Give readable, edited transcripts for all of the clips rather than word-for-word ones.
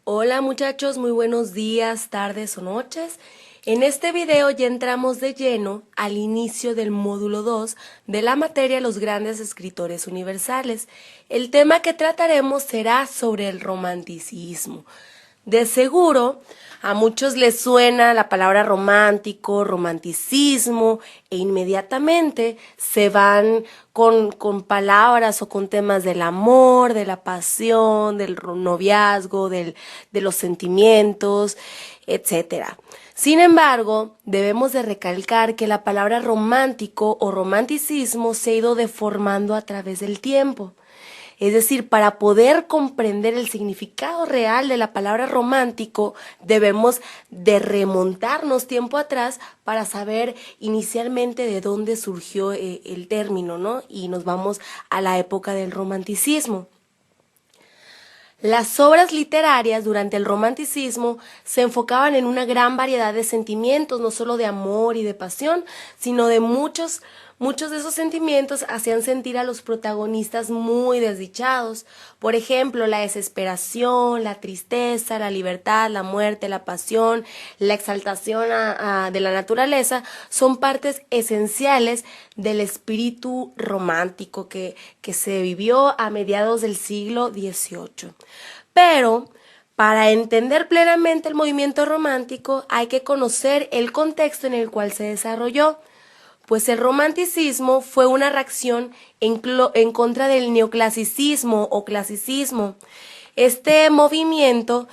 Hola muchachos, muy buenos días, tardes o noches. En este video ya entramos de lleno al inicio del módulo 2 de la materia Los grandes escritores universales. El tema que trataremos será sobre el romanticismo. De seguro, a muchos les suena la palabra romántico, romanticismo, e inmediatamente se van con palabras o con temas del amor, de la pasión, del noviazgo, de los sentimientos, etcétera. Sin embargo, debemos de recalcar que la palabra romántico o romanticismo se ha ido deformando a través del tiempo. Es decir, para poder comprender el significado real de la palabra romántico, debemos de remontarnos tiempo atrás para saber inicialmente de dónde surgió el término, ¿no? Y nos vamos a la época del romanticismo. Las obras literarias durante el romanticismo se enfocaban en una gran variedad de sentimientos, no solo de amor y de pasión, sino de muchos de esos sentimientos hacían sentir a los protagonistas muy desdichados. Por ejemplo, la desesperación, la tristeza, la libertad, la muerte, la pasión, la exaltación de la naturaleza son partes esenciales del espíritu romántico que se vivió a mediados del siglo XVIII. Pero para entender plenamente el movimiento romántico hay que conocer el contexto en el cual se desarrolló. Pues el romanticismo fue una reacción en contra del neoclasicismo o clasicismo. Este movimiento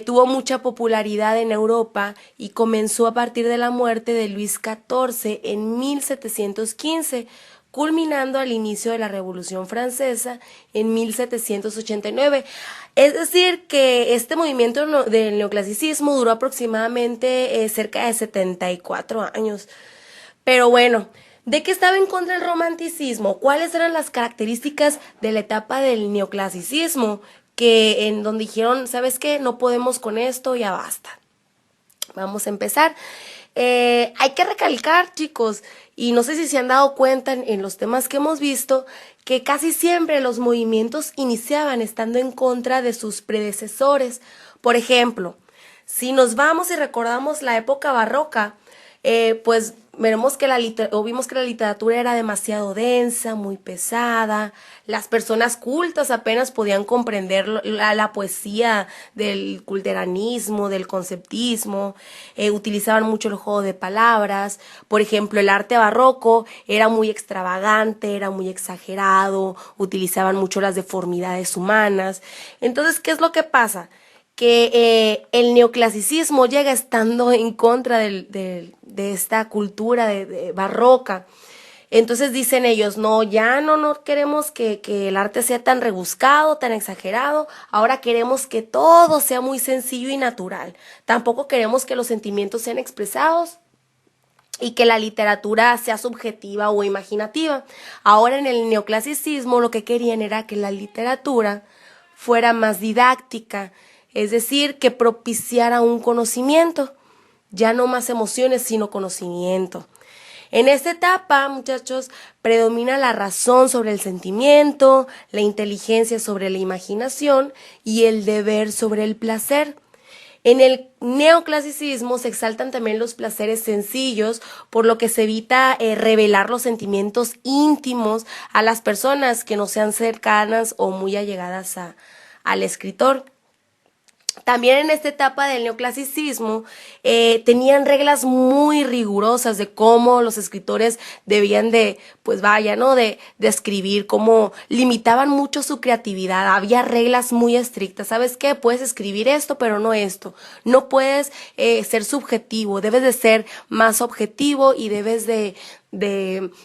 tuvo mucha popularidad en Europa y comenzó a partir de la muerte de Luis XIV en 1715, culminando al inicio de la Revolución Francesa en 1789. Es decir, que este movimiento del neoclasicismo duró aproximadamente cerca de 74 años. Pero bueno, ¿de qué estaba en contra el romanticismo? ¿Cuáles eran las características de la etapa del neoclasicismo? Que en donde dijeron, ¿sabes qué? No podemos con esto, ya basta. Vamos a empezar. Hay que recalcar, chicos, y no sé si se han dado cuenta en los temas que hemos visto, que casi siempre los movimientos iniciaban estando en contra de sus predecesores. Por ejemplo, si nos vamos y recordamos la época barroca, pues vimos que la literatura era demasiado densa, muy pesada. Las personas cultas apenas podían comprender la poesía del culteranismo, del conceptismo. Utilizaban mucho el juego de palabras. Por ejemplo, el arte barroco era muy extravagante, era muy exagerado. Utilizaban mucho las deformidades humanas. Entonces, ¿qué es lo que pasa? Que el neoclasicismo llega estando en contra de esta cultura de barroca. Entonces dicen ellos, no, ya no queremos que el arte sea tan rebuscado, tan exagerado, ahora queremos que todo sea muy sencillo y natural. Tampoco queremos que los sentimientos sean expresados y que la literatura sea subjetiva o imaginativa. Ahora en el neoclasicismo lo que querían era que la literatura fuera más didáctica, es decir, que propiciara un conocimiento, ya no más emociones, sino conocimiento. En esta etapa, muchachos, predomina la razón sobre el sentimiento, la inteligencia sobre la imaginación y el deber sobre el placer. En el neoclasicismo se exaltan también los placeres sencillos, por lo que se evita revelar los sentimientos íntimos a las personas que no sean cercanas o muy allegadas al escritor. También en esta etapa del neoclasicismo tenían reglas muy rigurosas de cómo los escritores debían de, pues vaya, ¿no? De escribir, cómo limitaban mucho su creatividad. Había reglas muy estrictas. ¿Sabes qué? Puedes escribir esto, pero no esto. No puedes ser subjetivo, debes de ser más objetivo y debes de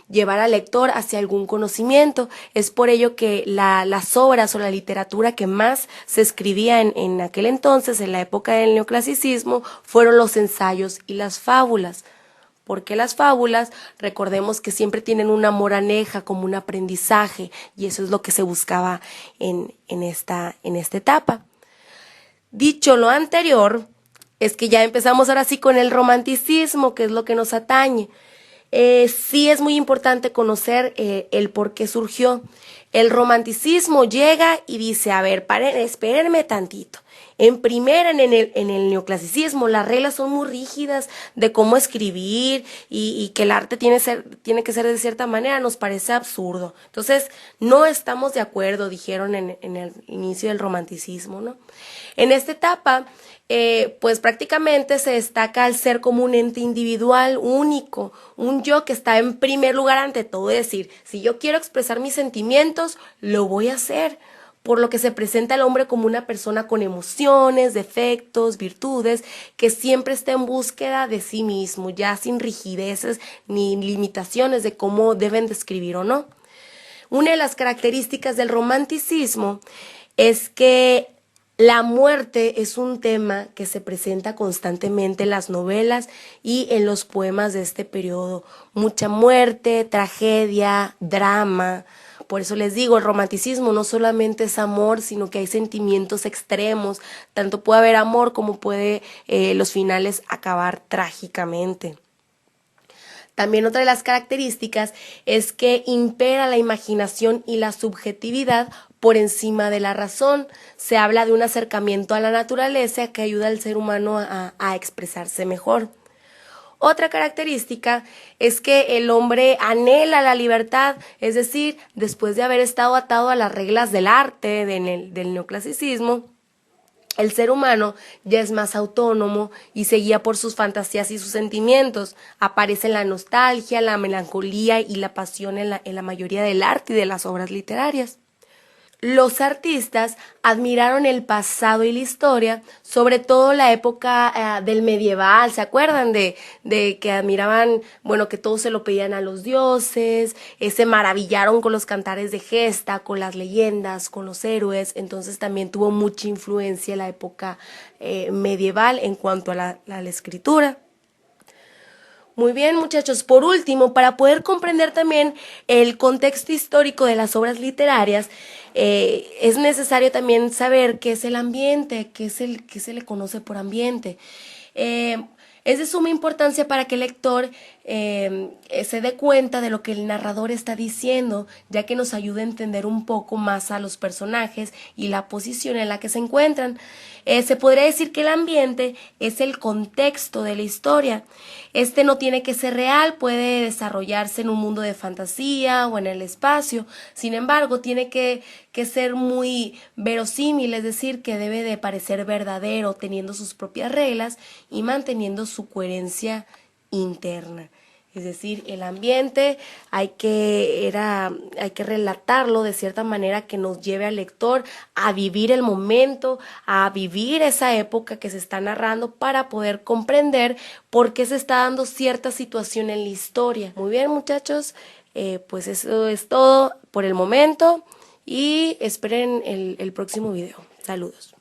llevar al lector hacia algún conocimiento. Es por ello que las obras o la literatura que más se escribía en aquel entonces, en la época del neoclasicismo, fueron los ensayos y las fábulas. Porque las fábulas, recordemos que siempre tienen una moraneja como un aprendizaje, y eso es lo que se buscaba en esta etapa. Dicho lo anterior, es que ya empezamos ahora sí con el romanticismo, que es lo que nos atañe. Sí es muy importante conocer el por qué surgió. El romanticismo llega y dice, a ver, espérenme tantito. En el neoclasicismo, las reglas son muy rígidas de cómo escribir y que el arte tiene que ser de cierta manera, nos parece absurdo. Entonces, no estamos de acuerdo, dijeron en el inicio del romanticismo, ¿no? En esta etapa, pues prácticamente se destaca al ser como un ente individual, único, un yo que está en primer lugar ante todo, es decir, si yo quiero expresar mis sentimientos, lo voy a hacer, por lo que se presenta al hombre como una persona con emociones, defectos, virtudes, que siempre está en búsqueda de sí mismo, ya sin rigideces ni limitaciones de cómo deben describir o no. Una de las características del romanticismo es que la muerte es un tema que se presenta constantemente en las novelas y en los poemas de este periodo. Mucha muerte, tragedia, drama. Por eso les digo, el romanticismo no solamente es amor, sino que hay sentimientos extremos. Tanto puede haber amor como puede los finales acabar trágicamente. También otra de las características es que impera la imaginación y la subjetividad por encima de la razón. Se habla de un acercamiento a la naturaleza que ayuda al ser humano a expresarse mejor. Otra característica es que el hombre anhela la libertad, es decir, después de haber estado atado a las reglas del arte, del neoclasicismo, el ser humano ya es más autónomo y se guía por sus fantasías y sus sentimientos. Aparece la nostalgia, la melancolía y la pasión en la mayoría del arte y de las obras literarias. Los artistas admiraron el pasado y la historia, sobre todo la época del medieval, ¿se acuerdan de que admiraban, bueno, que todos se lo pedían a los dioses, se maravillaron con los cantares de gesta, con las leyendas, con los héroes? Entonces también tuvo mucha influencia la época medieval en cuanto a la escritura. Muy bien, muchachos. Por último, para poder comprender también el contexto histórico de las obras literarias, es necesario también saber qué es el ambiente, qué se le conoce por ambiente. Es de suma importancia para que el lector se dé cuenta de lo que el narrador está diciendo, ya que nos ayuda a entender un poco más a los personajes y la posición en la que se encuentran. Se podría decir que el ambiente es el contexto de la historia. Este no tiene que ser real, puede desarrollarse en un mundo de fantasía o en el espacio. Sin embargo, tiene que ser muy verosímil, es decir, que debe de parecer verdadero, teniendo sus propias reglas y manteniendo su coherencia interna. Es decir, el ambiente hay que relatarlo de cierta manera que nos lleve al lector a vivir el momento, a vivir esa época que se está narrando para poder comprender por qué se está dando cierta situación en la historia. Muy bien, muchachos, pues eso es todo por el momento y esperen el próximo video. Saludos.